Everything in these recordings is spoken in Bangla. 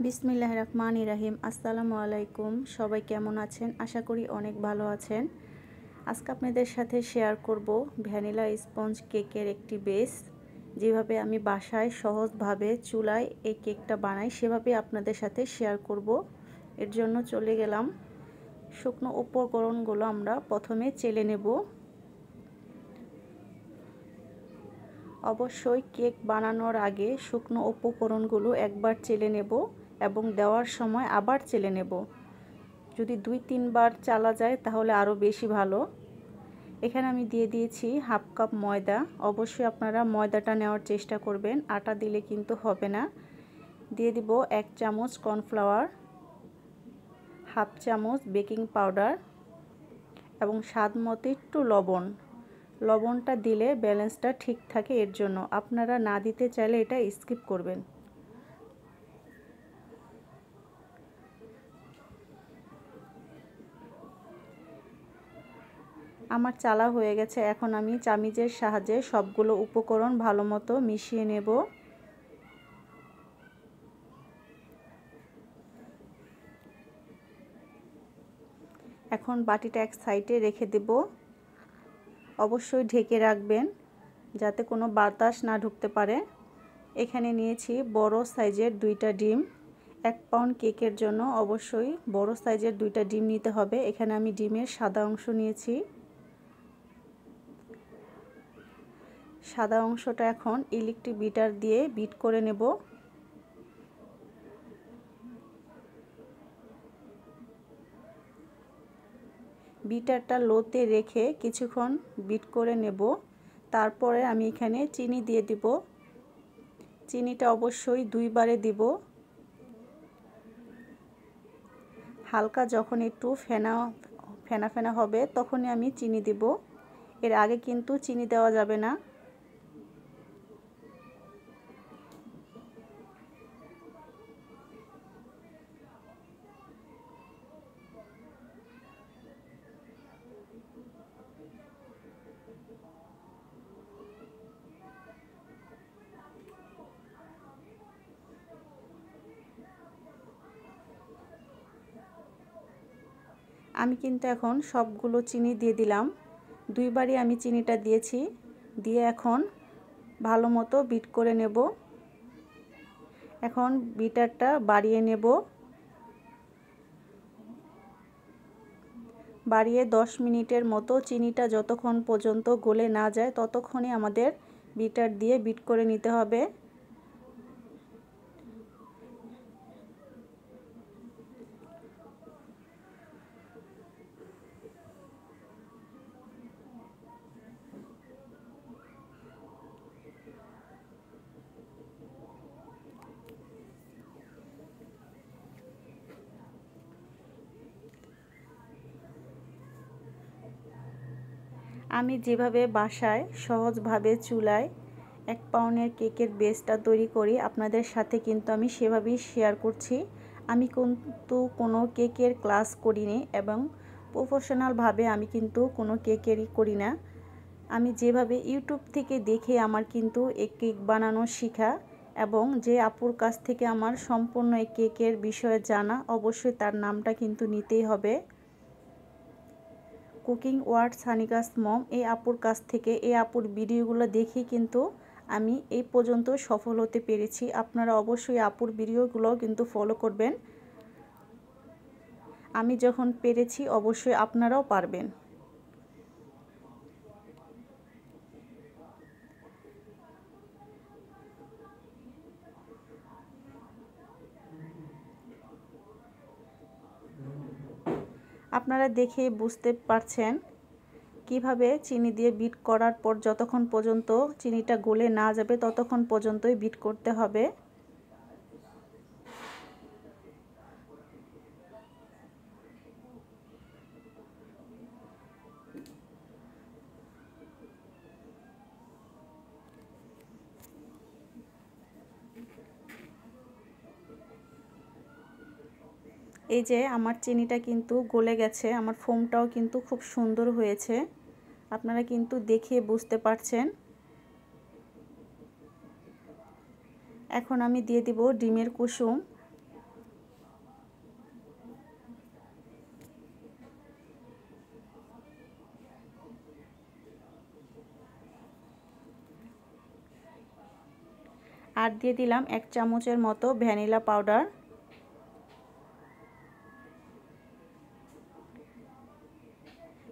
বিসমিল্লাহির রহমানির রহিম। আসসালামু আলাইকুম। সবাই কেমন আছেন? আশা করি অনেক ভালো আছেন। আজকে আপনাদের সাথে শেয়ার করব ভ্যানিলা স্পঞ্জ কেকের একটি বেস। যেভাবে আমি বাসায় সহজভাবে চুলায় এই কেকটা বানাই সেভাবে আপনাদের সাথে শেয়ার করব। এর জন্য চলে গেলাম। শুকনো উপকরণগুলো আমরা প্রথমে চেলে নেব। অবশ্যই কেক বানানোর আগে শুকনো উপকরণগুলো একবার চেলে নেব এবং দেওয়ার সময় আবার চেলে নেব। যদি 2-3 বার চালা যায় তাহলে আরও বেশি ভালো। এখানে আমি দিয়ে দিয়েছি হাফ কাপ ময়দা। অবশ্যই আপনারা ময়দাটা নেওয়ার চেষ্টা করবেন, আটা দিলে কিন্তু হবে না। দিয়ে দিব 1 চামচ কর্নফ্লাওয়ার, হাফ চামচ বেকিং পাউডার এবং স্বাদ মতো একটু লবণ। লবণটা দিলে ব্যালেন্সটা ঠিক থাকে, এর জন্য আপনারা না দিতে চাইলে এটা স্কিপ করবেন। আমার চালা হয়ে গেছে। এখন আমি চামিচের সাহায্যে সবগুলো উপকরণ ভালো মতো মিশিয়ে নেব। এখন বাটিটা এক সাইডে রেখে দেব। অবশ্যই ঢেকে রাখবেন যাতে কোনো বাতাস না ঢুকতে পারে। এখানে নিয়েছি বড় সাইজের 2টা ডিম। 1 পাউন্ড কেকের জন্য অবশ্যই বড় সাইজের 2টা ডিম নিতে হবে। এখানে আমি ডিমের সাদা অংশ নিয়েছি। সাদা অংশটা এখন ইলেকট্রিক বিটার দিয়ে বিট করে নেব। বিটারটা লোতে রেখে কিছুক্ষণ বিট করে নেব। তারপরে আমি এখানে চিনি দিয়ে দিব। চিনিটা অবশ্যই 2 বারে দিব। হালকা যখন একটু ফেনা ফেনা হবে তখনই আমি চিনি দিব। এর আগে কিন্তু চিনি দেওয়া যাবে না। আমি কিন্তু এখন সবগুলো চিনি দিয়ে দিলাম। 2 বারই আমি চিনিটা দিয়েছি। দিয়ে এখন ভালো মতো বিট করে নেব। এখন বিটারটা বাড়িয়ে নেব। বাড়িয়ে 10 মিনিটের মতো চিনিটা যতক্ষণ পর্যন্ত গলে না যায় ততক্ষণই আমাদের বিটার দিয়ে বিট করে নিতে হবে। আমি যেভাবে বাসায় সহজভাবে চুলায় 1 পাউন্ডের কেকের বেসটা তৈরি করি আপনাদের সাথে কিন্তু আমি সেভাবেই শেয়ার করছি। আমি কিন্তু কোনো কেকের ক্লাস করিনি এবং প্রফেশনালভাবে আমি কিন্তু কোনো কেকেরই করি না। আমি যেভাবে ইউটিউব থেকে দেখে আমার কিন্তু এই কেক বানানো শেখা এবং যে আপুর কাছ থেকে আমার সম্পূর্ণ এই কেকের বিষয়ে জানা, অবশ্যই তার নামটা কিন্তু নিতেই হবে। কুকিং ওয়ার্ড সানিকাস মম, এই আপুর কাছ থেকে এই আপুর ভিডিওগুলো দেখে কিন্তু আমি এই পর্যন্ত সফল হতে পেরেছি। আপনারা অবশ্যই আপুর ভিডিওগুলো কিন্তু ফলো করবেন। আমি যখন পেরেছি অবশ্যই আপনারাও পারবেন। আপনারা দেখে বুঝতে পারছেন কিভাবে চিনি দিয়ে বিট করার পর যতক্ষণ পর্যন্ত চিনিটা গলে না যাবে ততক্ষণ পর্যন্তই বিট করতে হবে। এই যে আমার চিনিটা কিন্তু গলে গেছে, আমার ফোমটাও কিন্তু খুব সুন্দর হয়েছে। আপনারা কিন্তু দেখে বুঝতে পারছেন। এখন আমি দিয়ে দিব ডিমের কুসুম। আর দিয়ে দিলাম 1 চামচের মতো ভ্যানিলা পাউডার।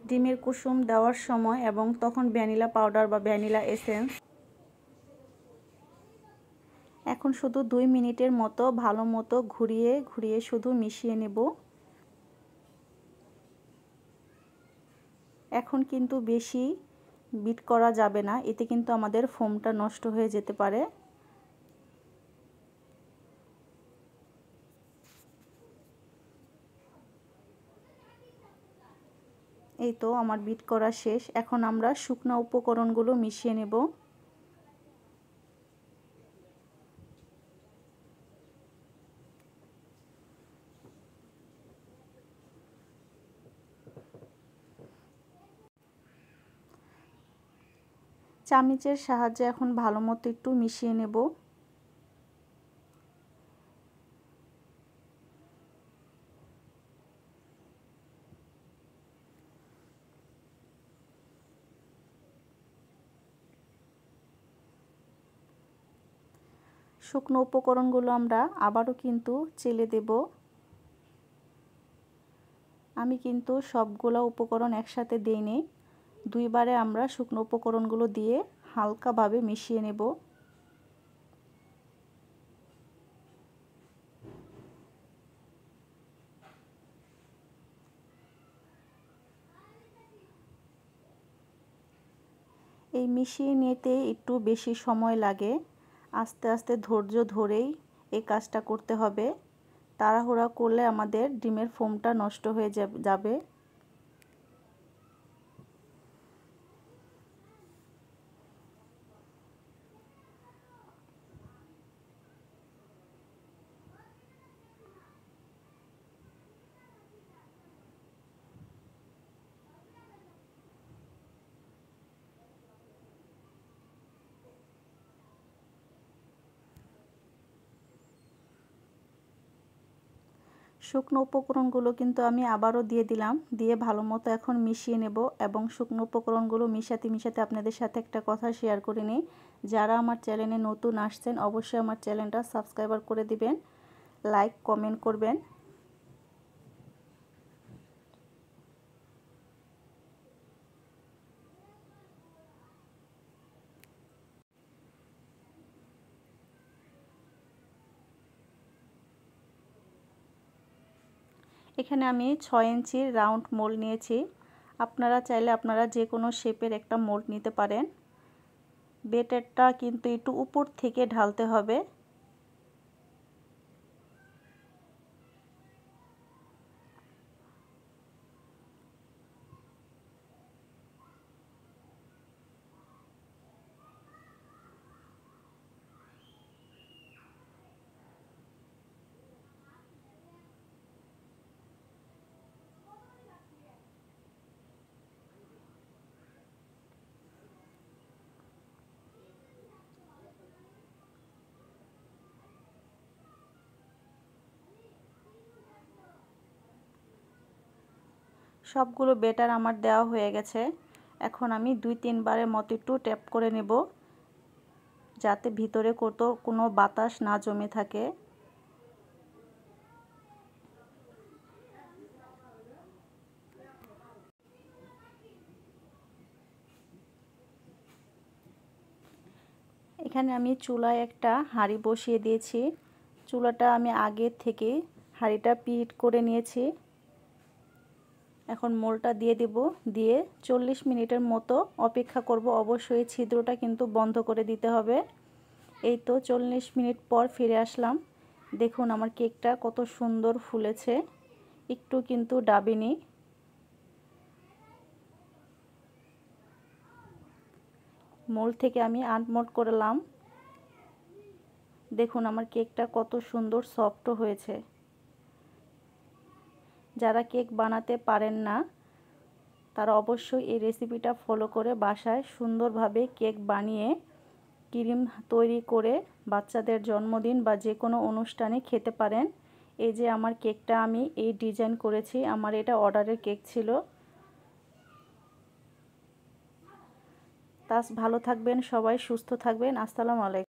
ডিমের কুসুম দেওয়ার সময় এবং তখন ভ্যানিলা পাউডার বা ভ্যানিলা এসেন্স। এখন শুধু 2 মিনিটের মতো ভালো মতো ঘুরিয়ে ঘুরিয়ে শুধু মিশিয়ে নেব। এখন কিন্তু বেশি বিট করা যাবে না, এতে কিন্তু আমাদের ফোমটা নষ্ট হয়ে যেতে পারে। এই তো আমার বিট করা শেষ। এখন আমরা শুকনো উপকরণগুলো মিশিয়ে নেব। চামচের সাহায্যে এখন ভালো মতো একটু মিশিয়ে নেব। শুকনো উপকরণগুলো আমরা আবারও কিন্তু চেলে দেব। আমি কিন্তু সবগুলো উপকরণ একসাথে দেইনি, দুইবারে আমরা শুকনো উপকরণগুলো দিয়ে হালকাভাবে মিশিয়ে নেব। এই মিশিয়ে নিতে একটু বেশি সময় লাগে, আস্তে আস্তে ধৈর্য ধরেই এই কাজটা করতে হবে। তাড়াহুড়া করলে আমাদের ডিমের ফোমটা নষ্ট হয়ে যাবে। শুকনো উপকরণগুলো কিন্তু আমি আবারও দিয়ে দিলাম, দিয়ে ভালো মতো এখন মিশিয়ে নেব। এবং শুকনো উপকরণগুলো মিশাতে মিশাতে আপনাদের সাথে একটা কথা শেয়ার করে নিই। যারা আমার চ্যানেলে নতুন আসছেন অবশ্যই আমার চ্যানেলটা সাবস্ক্রাইবার করে দিবেন, লাইক কমেন্ট করবেন। এখানে আমি 6 ইঞ্চির রাউন্ড মোল্ড নিয়েছি। আপনারা চাইলে আপনারা যে কোনো শেপের একটা মোল্ড নিতে পারেন। ব্যাটারটা কিন্তু একটু উপর থেকে ঢালতে হবে। সবগুলো ব্যাটার আমার দেওয়া হয়ে গেছে। এখন আমি 2-3 বারের মতো একটু ট্যাপ করে নেব, যাতে ভিতরে কোনো বাতাস না জমে থাকে। এখানে আমি চুলায় একটা হাঁড়ি বসিয়ে দিয়েছি। চুলাটা আমি আগে থেকে হাঁড়িটা প্রিহিট করে নিয়েছি। এখন মোলটা দিয়ে দেব, দিয়ে 40 মিনিটের মতো অপেক্ষা করব। অবশ্যই ছিদ্রটা কিন্তু বন্ধ করে দিতে হবে। এই তো 40 মিনিট পর ফিরে আসলাম। দেখুন আমার কেকটা কত সুন্দর ফুলেছে, একটু কিন্তু ডাবেনি। মোল্ড থেকে আমি আনমোল্ড করলাম। দেখুন আমার কেকটা কত সুন্দর সফট হয়েছে। যারা কেক বানাতে পারেন না তারা অবশ্যই এই রেসিপিটা ফলো করে বাসায় সুন্দরভাবে কেক বানিয়ে ক্রিম তৈরি করে বাচ্চাদের জন্মদিন বা যে কোনো অনুষ্ঠানে খেতে পারেন। এই যে আমার কেকটা আমি এই ডিজাইন করেছি, আমার এটা অর্ডারের কেক ছিল। ভালো থাকবেন সবাই, সুস্থ থাকবেন। আসসালামু আলাইকুম।